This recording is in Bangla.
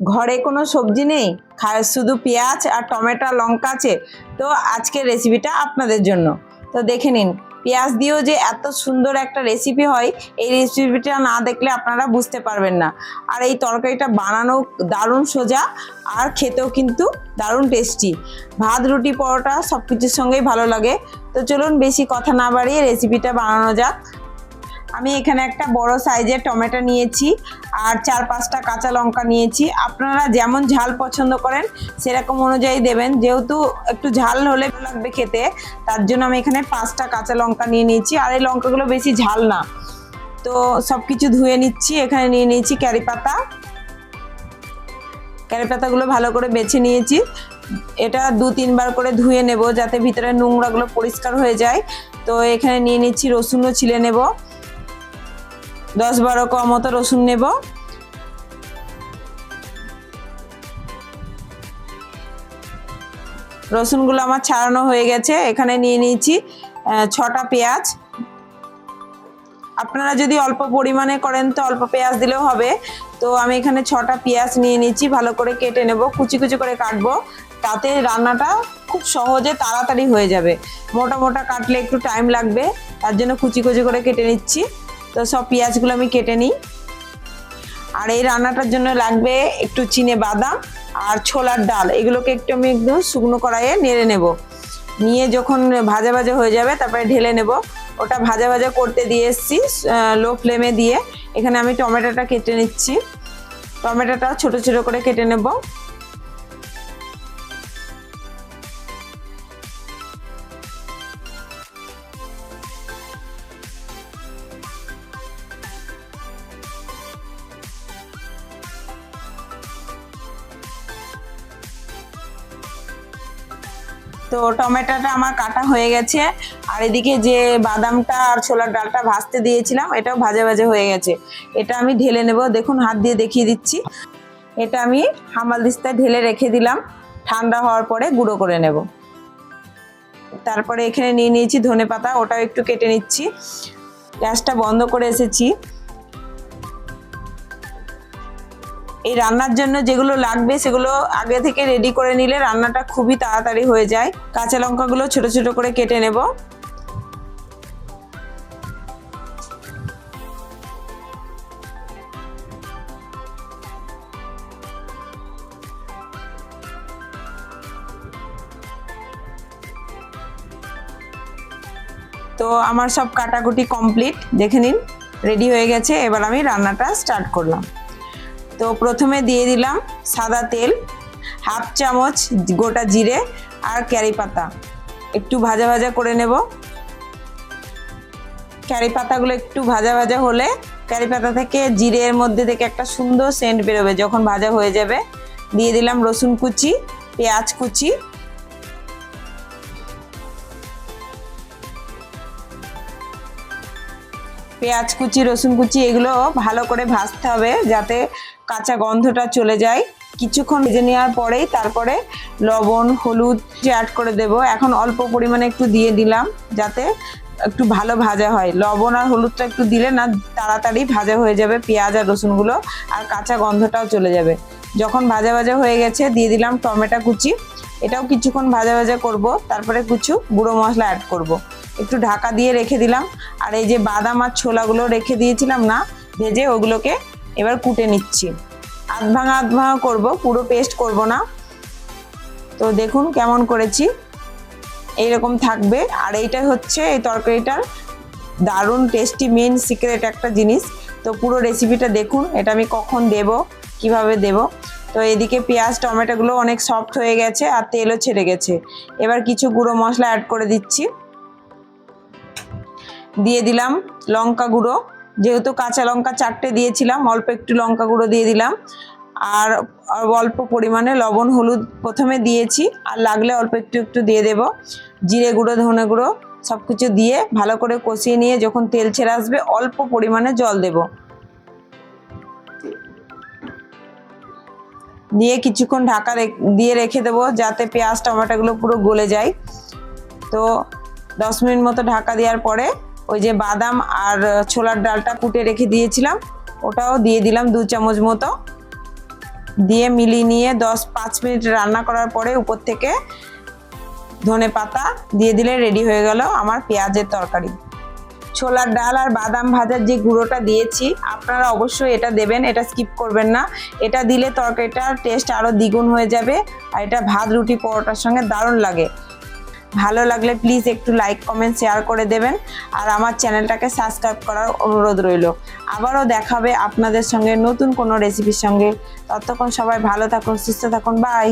ঘরে কোনো সবজি নেই, শুধু পেঁয়াজ আর টমেটো লঙ্কা আছে, তো আজকের রেসিপিটা আপনাদের জন্য। তো দেখে নিন, পেঁয়াজ দিয়েও যে এত সুন্দর একটা রেসিপি হয়, এই রেসিপিটা না দেখলে আপনারা বুঝতে পারবেন না। আর এই তরকারিটা বানানো দারুণ সোজা, আর খেতেও কিন্তু দারুণ টেস্টি। ভাত, রুটি, পরোটা সব কিছুর সঙ্গেই ভালো লাগে। তো চলুন বেশি কথা না বাড়িয়ে রেসিপিটা বানানো যাক। আমি এখানে একটা বড় সাইজের টমেটো নিয়েছি আর 4-5টা কাঁচা লঙ্কা নিয়েছি। আপনারা যেমন ঝাল পছন্দ করেন সেরকম অনুযায়ী দেবেন, যেহেতু একটু ঝাল হলে ভালো লাগবে খেতে, তার জন্য আমি এখানে 5টা কাঁচা লঙ্কা নিয়ে নিয়েছি। আর এই লঙ্কাগুলো বেশি ঝাল না। তো সব কিছু ধুয়ে নিচ্ছি। এখানে নিয়ে নিয়েছি কারি পাতা। কারি পাতাগুলো ভালো করে বেছে নিয়েছি। এটা 2-3 বার করে ধুয়ে নেব যাতে ভিতরে নোংরাগুলো পরিষ্কার হয়ে যায়। তো এখানে নিয়ে নিচ্ছি রসুনও ছিলে নেব, 10-12 কোয়া মতো রসুন নেব। রসুনগুলো আমার ছাড়ানো হয়ে গেছে। এখানে নিয়ে নিয়েছি 6টা পেঁয়াজ। আপনারা যদি অল্প পরিমাণে করেন তো অল্প পেঁয়াজ দিলেও হবে। তো আমি এখানে 6টা পেঁয়াজ নিয়ে নিচ্ছি, ভালো করে কেটে নেব, কুচি কুচি করে কাটবো, তাতে রান্নাটা খুব সহজে তাড়াতাড়ি হয়ে যাবে। মোটা মোটা কাটলে একটু টাইম লাগবে, তার জন্য কুচি কুচি করে কেটে নিচ্ছি। তো সব পেঁয়াজগুলো আমি কেটে নিই। আর এই রান্নাটার জন্য লাগবে একটু চিনে বাদাম আর ছোলার ডাল। এগুলোকে একটু আমি একদম শুকনো কড়াইয়ে নেড়ে নেব। নিয়ে যখন ভাজা ভাজা হয়ে যাবে তারপরে ঢেলে নেব। ওটা ভাজা ভাজা করতে দিয়ে এসেছি লো ফ্লেমে দিয়ে। এখানে আমি টমেটোটা কেটে নিচ্ছি। টমেটোটা ছোট ছোট করে কেটে নেব। তো টমেটোটা আমার কাটা হয়ে গেছে। আর এদিকে যে বাদামটা আর ছোলার ডালটা ভাজতে দিয়েছিলাম, এটাও ভাজা ভাজা হয়ে গেছে। এটা আমি ঢেলে নেব। দেখুন, হাত দিয়ে দেখিয়ে দিচ্ছি। এটা আমি হামালদিস্তায় ঢেলে রেখে দিলাম, ঠান্ডা হওয়ার পরে গুঁড়ো করে নেব। তারপরে এখানে নিয়ে নিয়েছি ধনেপাতা, ওটাও একটু কেটে নিচ্ছি। গ্যাসটা বন্ধ করে এসেছি। এই রান্নার জন্য যেগুলো লাগবে সেগুলো আগে থেকে রেডি করে নিলে রান্নাটা খুবই তাড়াতাড়ি হয়ে যায়। কাঁচা লঙ্কাগুলো ছোট ছোট করে কেটে নেব। তো আমার সব কাটাকুটি কমপ্লিট, দেখে নিন রেডি হয়ে গেছে। এবার আমি রান্নাটা স্টার্ট করলাম। তো প্রথমে দিয়ে দিলাম সাদা তেল, 1/2 চামচ গোটা জিরে আর কারি পাতা, একটু ভাজা ভাজা করে নেব। কারি পাতাগুলো একটু ভাজা ভাজা হলে কারি পাতা থেকে জিরের মধ্যে থেকে একটা সুন্দর সেন্ট বেরোবে। যখন ভাজা হয়ে যাবে দিয়ে দিলাম রসুন কুচি, পেঁয়াজ কুচি, পেঁয়াজ কুচি, রসুন কুচি, এগুলো ভালো করে ভাজতে হবে যাতে কাঁচা গন্ধটা চলে যায়। কিছুক্ষণ ভেজে নেওয়ার পরেই তারপরে লবণ, হলুদ অ্যাড করে দেব। এখন অল্প পরিমাণে একটু দিয়ে দিলাম যাতে একটু ভালো ভাজা হয়। লবণ আর হলুদটা একটু দিলে না তাড়াতাড়ি ভাজা হয়ে যাবে পেঁয়াজ আর রসুনগুলো, আর কাঁচা গন্ধটাও চলে যাবে। যখন ভাজা ভাজা হয়ে গেছে দিয়ে দিলাম টমেটো কুচি। এটাও কিছুক্ষণ ভাজা ভাজা করব, তারপরে কিছু গুঁড়ো মশলা অ্যাড করব। একটু ঢাকা দিয়ে রেখে দিলাম। আর এই যে বাদাম আর ছোলাগুলো রেখে দিয়েছিলাম না ভেজে, ওগুলোকে এবার কুটে নিচ্ছি। আধ ভাঙা করব, পুরো পেস্ট করব না। তো দেখুন কেমন করেছি, এইরকম থাকবে। আর এইটা হচ্ছে এই তরকারিটার দারুণ টেস্টি মেন সিক্রেট একটা জিনিস। তো পুরো রেসিপিটা দেখুন, এটা আমি কখন দেব, কিভাবে দেব। তো এদিকে পেঁয়াজ টমেটোগুলো অনেক সফট হয়ে গেছে আর তেলও ছেড়ে গেছে। এবার কিছু গুঁড়ো মশলা অ্যাড করে দিচ্ছি। দিয়ে দিলাম লঙ্কা গুঁড়ো, যেহেতু কাঁচা লঙ্কা 4টে দিয়েছিলাম, অল্প একটু লঙ্কা গুঁড়ো দিয়ে দিলাম। আর অল্প পরিমাণে লবণ হলুদ প্রথমে দিয়েছি, আর লাগলে অল্প একটু একটু দিয়ে দেব। জিরে গুঁড়ো, ধনে গুঁড়ো সব কিছু দিয়ে ভালো করে কষিয়ে নিয়ে যখন তেল ছেড়ে আসবে অল্প পরিমাণে জল দেব। দিয়ে কিছুক্ষণ ঢাকা দিয়ে রেখে দেবো যাতে পেঁয়াজ টমেটোগুলো পুরো গলে যায়। তো 10 মিনিট মতো ঢাকা দেওয়ার পরে ওই যে বাদাম আর ছোলার ডালটা কুটে রেখে দিয়েছিলাম ওটাও দিয়ে দিলাম 2 চামচ মতো। দিয়ে মিলিয়ে নিয়ে 10-5 মিনিট রান্না করার পরে উপর থেকে ধনেপাতা দিয়ে দিলে রেডি হয়ে গেল আমার পেঁয়াজের তরকারি। ছোলার ডাল আর বাদাম ভাজার যে গুঁড়োটা দিয়েছি আপনারা অবশ্যই এটা দেবেন, এটা স্কিপ করবেন না। এটা দিলে তরকারিটার টেস্ট আরও দ্বিগুণ হয়ে যাবে আর এটা ভাত রুটি পরোটার সঙ্গে দারুণ লাগে। ভালো লাগলে প্লিজ একটু লাইক কমেন্ট শেয়ার করে দেবেন আর আমার চ্যানেলটাকে সাবস্ক্রাইব করার অনুরোধ রইল। আবারও দেখাবে আপনাদের সঙ্গে নতুন কোনো রেসিপির সঙ্গে। ততক্ষণ সবাই ভালো থাকুন, সুস্থ থাকুন, বাই।